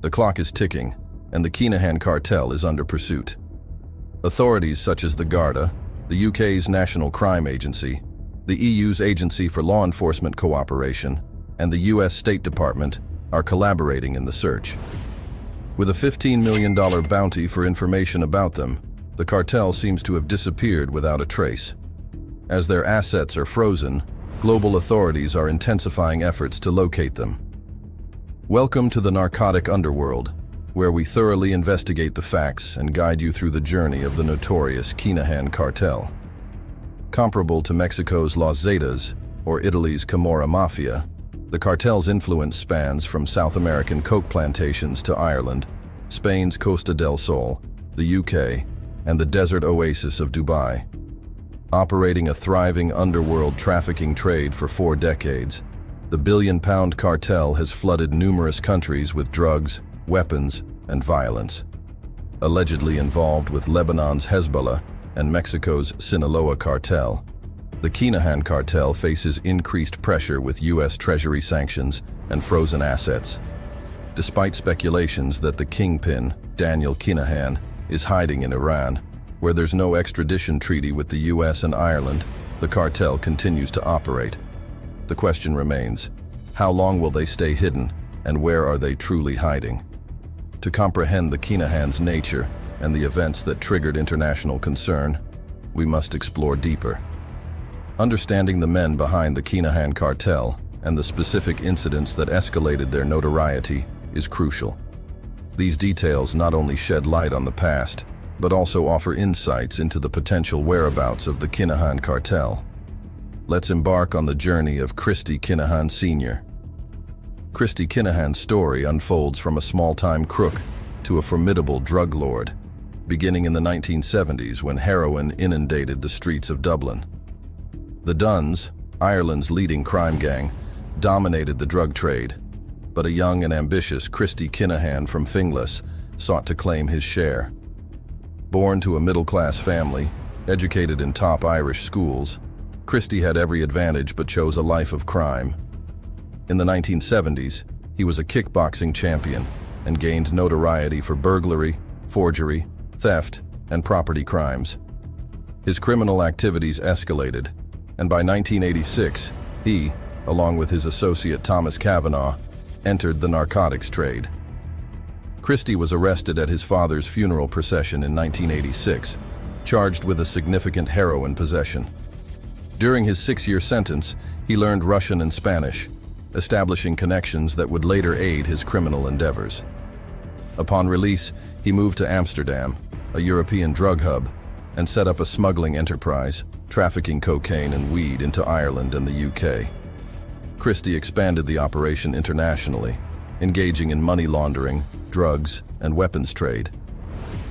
The clock is ticking, and the Kinahan Cartel is under pursuit. Authorities such as the Garda, the UK's National Crime Agency, the EU's Agency for Law Enforcement Cooperation, and the US State Department are collaborating in the search. With a $15 million bounty for information about them, the cartel seems to have disappeared without a trace. As their assets are frozen, global authorities are intensifying efforts to locate them. Welcome to the narcotic underworld, where we thoroughly investigate the facts and guide you through the journey of the notorious Kinahan Cartel. Comparable to Mexico's Los Zetas or Italy's Camorra Mafia, the cartel's influence spans from South American coke plantations to Ireland, Spain's Costa del Sol, the UK, and the desert oasis of Dubai. Operating a thriving underworld trafficking trade for 4 decades, the billion-pound cartel has flooded numerous countries with drugs, weapons, and violence. Allegedly involved with Lebanon's Hezbollah and Mexico's Sinaloa cartel, the Kinahan Cartel faces increased pressure with U.S. Treasury sanctions and frozen assets. Despite speculations that the kingpin, Daniel Kinahan, is hiding in Iran, where there's no extradition treaty with the U.S. and Ireland, the cartel continues to operate. The question remains, how long will they stay hidden, and where are they truly hiding? To comprehend the Kinahan's nature and the events that triggered international concern, we must explore deeper. Understanding the men behind the Kinahan Cartel and the specific incidents that escalated their notoriety is crucial. These details not only shed light on the past, but also offer insights into the potential whereabouts of the Kinahan Cartel. Let's embark on the journey of Christy Kinahan Sr. Christy Kinahan's story unfolds from a small-time crook to a formidable drug lord, beginning in the 1970s when heroin inundated the streets of Dublin. The Duns, Ireland's leading crime gang, dominated the drug trade, but a young and ambitious Christy Kinahan from Finglas sought to claim his share. Born to a middle-class family, educated in top Irish schools, Christy had every advantage but chose a life of crime. In the 1970s, he was a kickboxing champion and gained notoriety for burglary, forgery, theft, and property crimes. His criminal activities escalated, and by 1986, he, along with his associate Thomas Kavanagh, entered the narcotics trade. Christy was arrested at his father's funeral procession in 1986, charged with a significant heroin possession. During his 6-year sentence, he learned Russian and Spanish, establishing connections that would later aid his criminal endeavors. Upon release, he moved to Amsterdam, a European drug hub, and set up a smuggling enterprise, trafficking cocaine and weed into Ireland and the UK. Christy expanded the operation internationally, engaging in money laundering, drugs, and weapons trade.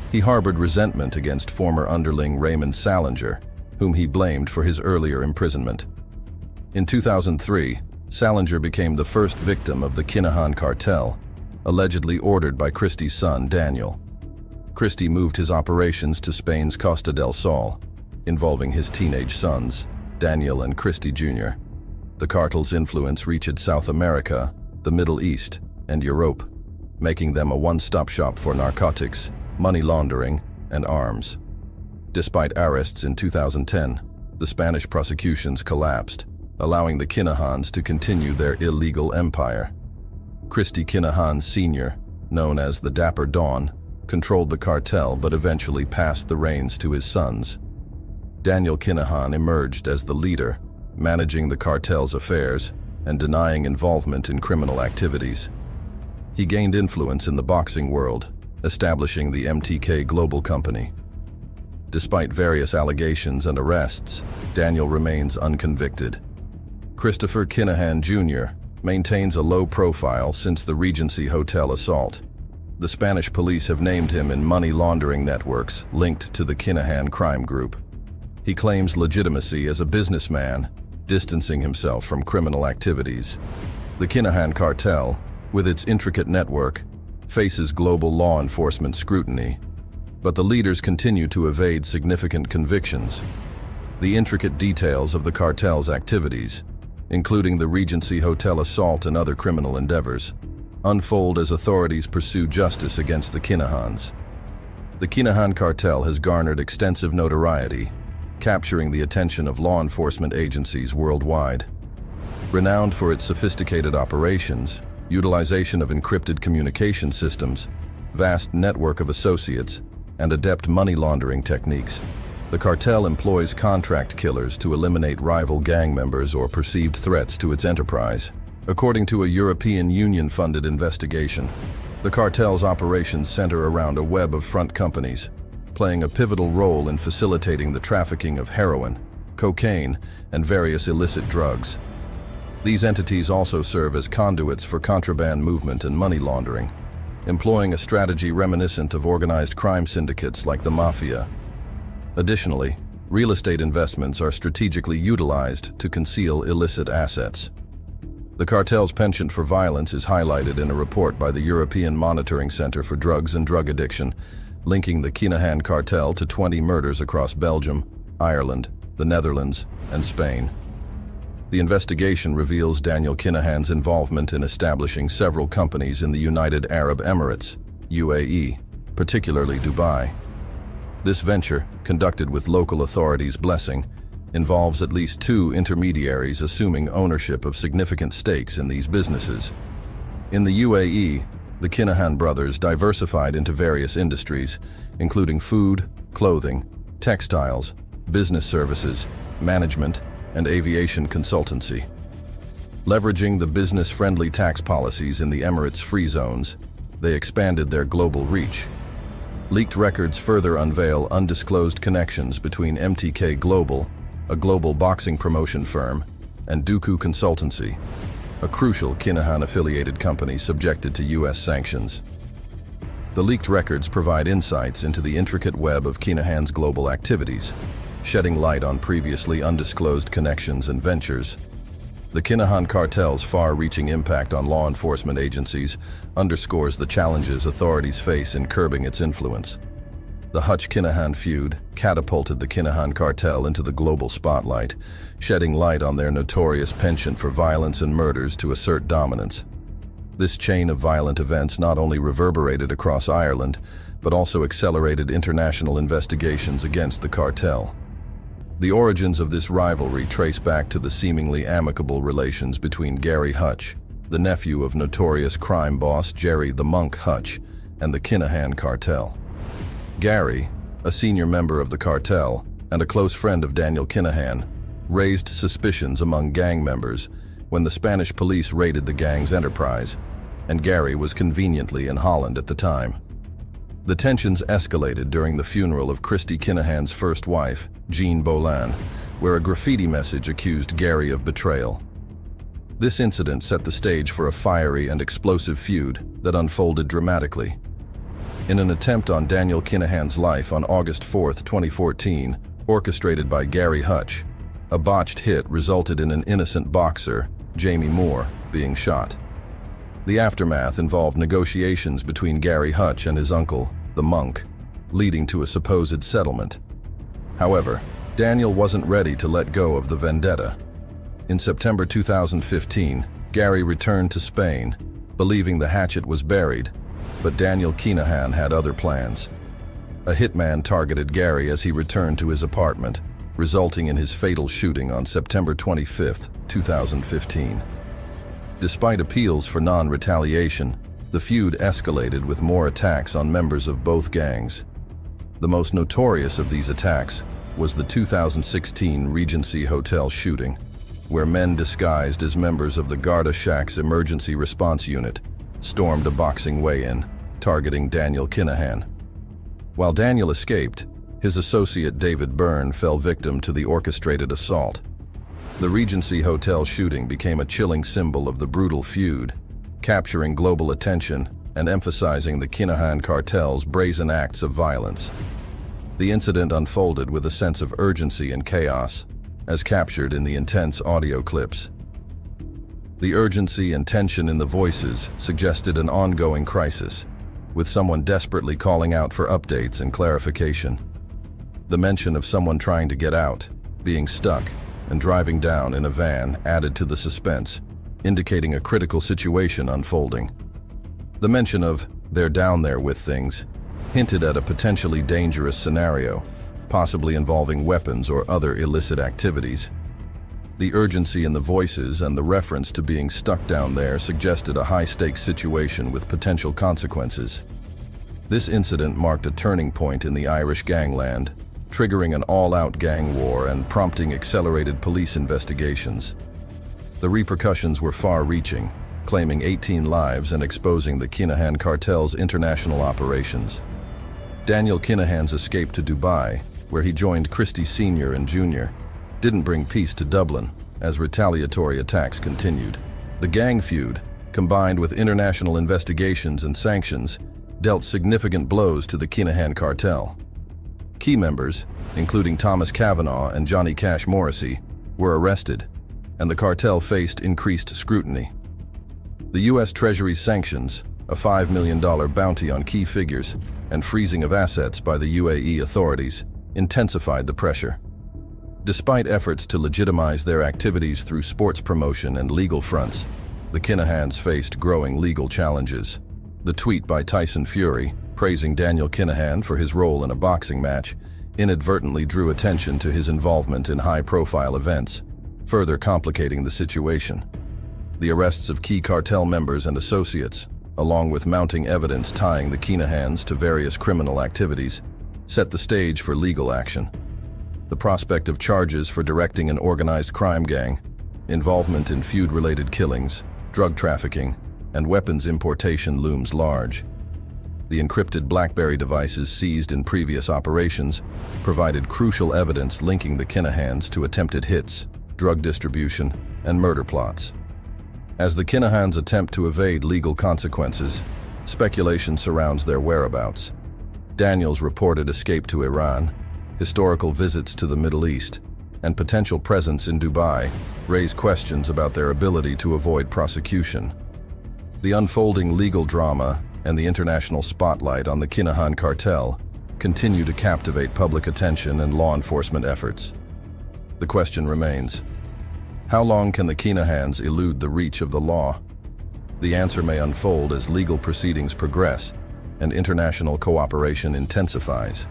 He harbored resentment against former underling Raymond Salinger, whom he blamed for his earlier imprisonment. In 2003, Salinger became the first victim of the Kinahan Cartel, allegedly ordered by Christy's son, Daniel. Christy moved his operations to Spain's Costa del Sol, involving his teenage sons, Daniel and Christy Jr. The cartel's influence reached South America, the Middle East, and Europe, making them a one-stop shop for narcotics, money laundering, and arms. Despite arrests in 2010, the Spanish prosecutions collapsed, allowing the Kinahans to continue their illegal empire. Christy Kinahan Sr., known as the Dapper Dawn, controlled the cartel but eventually passed the reins to his sons. Daniel Kinahan emerged as the leader, managing the cartel's affairs and denying involvement in criminal activities. He gained influence in the boxing world, establishing the MTK Global Company. Despite various allegations and arrests, Daniel remains unconvicted. Christopher Kinahan Jr. maintains a low profile since the Regency Hotel assault. The Spanish police have named him in money laundering networks linked to the Kinahan crime group. He claims legitimacy as a businessman, distancing himself from criminal activities. The Kinahan Cartel, with its intricate network, faces global law enforcement scrutiny, but the leaders continue to evade significant convictions. The intricate details of the cartel's activities, including the Regency Hotel assault and other criminal endeavors, unfold as authorities pursue justice against the Kinahans. The Kinahan Cartel has garnered extensive notoriety, capturing the attention of law enforcement agencies worldwide. Renowned for its sophisticated operations, utilization of encrypted communication systems, vast network of associates, and adept money laundering techniques, the cartel employs contract killers to eliminate rival gang members or perceived threats to its enterprise. According to a European Union-funded investigation, the cartel's operations center around a web of front companies, playing a pivotal role in facilitating the trafficking of heroin, cocaine, and various illicit drugs. These entities also serve as conduits for contraband movement and money laundering, employing a strategy reminiscent of organized crime syndicates like the mafia. Additionally, real estate investments are strategically utilized to conceal illicit assets. The cartel's penchant for violence is highlighted in a report by the European Monitoring Center for Drugs and Drug Addiction, linking the Kinahan Cartel to 20 murders across Belgium, Ireland, the Netherlands, and Spain. The investigation reveals Daniel Kinahan's involvement in establishing several companies in the United Arab Emirates, UAE, particularly Dubai. This venture, conducted with local authorities' blessing, involves at least 2 intermediaries assuming ownership of significant stakes in these businesses. In the UAE, the Kinahan brothers diversified into various industries, including food, clothing, textiles, business services, management, and aviation consultancy. Leveraging the business-friendly tax policies in the Emirates' free zones, they expanded their global reach. Leaked records further unveil undisclosed connections between MTK Global, a global boxing promotion firm, and Duku Consultancy, a crucial Kinahan-affiliated company subjected to U.S. sanctions. The leaked records provide insights into the intricate web of Kinahan's global activities, shedding light on previously undisclosed connections and ventures. The Kinahan Cartel's far-reaching impact on law enforcement agencies underscores the challenges authorities face in curbing its influence. The Hutch-Kinahan feud catapulted the Kinahan Cartel into the global spotlight, shedding light on their notorious penchant for violence and murders to assert dominance. This chain of violent events not only reverberated across Ireland, but also accelerated international investigations against the cartel. The origins of this rivalry trace back to the seemingly amicable relations between Gary Hutch, the nephew of notorious crime boss Jerry the Monk Hutch, and the Kinahan Cartel. Gary, a senior member of the cartel and a close friend of Daniel Kinahan, raised suspicions among gang members when the Spanish police raided the gang's enterprise, and Gary was conveniently in Holland at the time. The tensions escalated during the funeral of Christy Kinahan's first wife, Jean Bolan, where a graffiti message accused Gary of betrayal. This incident set the stage for a fiery and explosive feud that unfolded dramatically. In an attempt on Daniel Kinahan's life on August 4, 2014, orchestrated by Gary Hutch, a botched hit resulted in an innocent boxer, Jamie Moore, being shot. The aftermath involved negotiations between Gary Hutch and his uncle, the Monk, leading to a supposed settlement. However, Daniel wasn't ready to let go of the vendetta. In September 2015, Gary returned to Spain, believing the hatchet was buried, but Daniel Kinahan had other plans. A hitman targeted Gary as he returned to his apartment, resulting in his fatal shooting on September 25, 2015. Despite appeals for non-retaliation, the feud escalated with more attacks on members of both gangs. The most notorious of these attacks was the 2016 Regency Hotel shooting, where men disguised as members of the Garda Shack's emergency response unit stormed a boxing weigh-in, targeting Daniel Kinahan. While Daniel escaped, his associate David Byrne fell victim to the orchestrated assault. The Regency Hotel shooting became a chilling symbol of the brutal feud, capturing global attention and emphasizing the Kinahan Cartel's brazen acts of violence. The incident unfolded with a sense of urgency and chaos, as captured in the intense audio clips. The urgency and tension in the voices suggested an ongoing crisis, with someone desperately calling out for updates and clarification. The mention of someone trying to get out, being stuck, and driving down in a van added to the suspense, indicating a critical situation unfolding. The mention of "they're down there with things" hinted at a potentially dangerous scenario, possibly involving weapons or other illicit activities. The urgency in the voices and the reference to being stuck down there suggested a high-stakes situation with potential consequences. This incident marked a turning point in the Irish gangland, triggering an all-out gang war and prompting accelerated police investigations. The repercussions were far-reaching, claiming 18 lives and exposing the Kinahan Cartel's international operations. Daniel Kinahan's escape to Dubai, where he joined Christie Sr. and Jr., didn't bring peace to Dublin, as retaliatory attacks continued. The gang feud, combined with international investigations and sanctions, dealt significant blows to the Kinahan Cartel. Key members, including Thomas Kavanagh and Johnny Cash Morrissey, were arrested, and the cartel faced increased scrutiny. The U.S. Treasury's sanctions, a $5 million bounty on key figures, and freezing of assets by the UAE authorities, intensified the pressure. Despite efforts to legitimize their activities through sports promotion and legal fronts, the Kinahans faced growing legal challenges. The tweet by Tyson Fury, praising Daniel Kinahan for his role in a boxing match, inadvertently drew attention to his involvement in high-profile events, further complicating the situation. The arrests of key cartel members and associates, along with mounting evidence tying the Kinahans to various criminal activities, set the stage for legal action. The prospect of charges for directing an organized crime gang, involvement in feud-related killings, drug trafficking, and weapons importation looms large. The encrypted BlackBerry devices seized in previous operations provided crucial evidence linking the Kinahans to attempted hits, drug distribution, and murder plots. As the Kinahans attempt to evade legal consequences, speculation surrounds their whereabouts. Daniel's reported escape to Iran, historical visits to the Middle East, and potential presence in Dubai raise questions about their ability to avoid prosecution. The unfolding legal drama and the international spotlight on the Kinahan Cartel continue to captivate public attention and law enforcement efforts. The question remains: how long can the Kinahans elude the reach of the law? The answer may unfold as legal proceedings progress and international cooperation intensifies.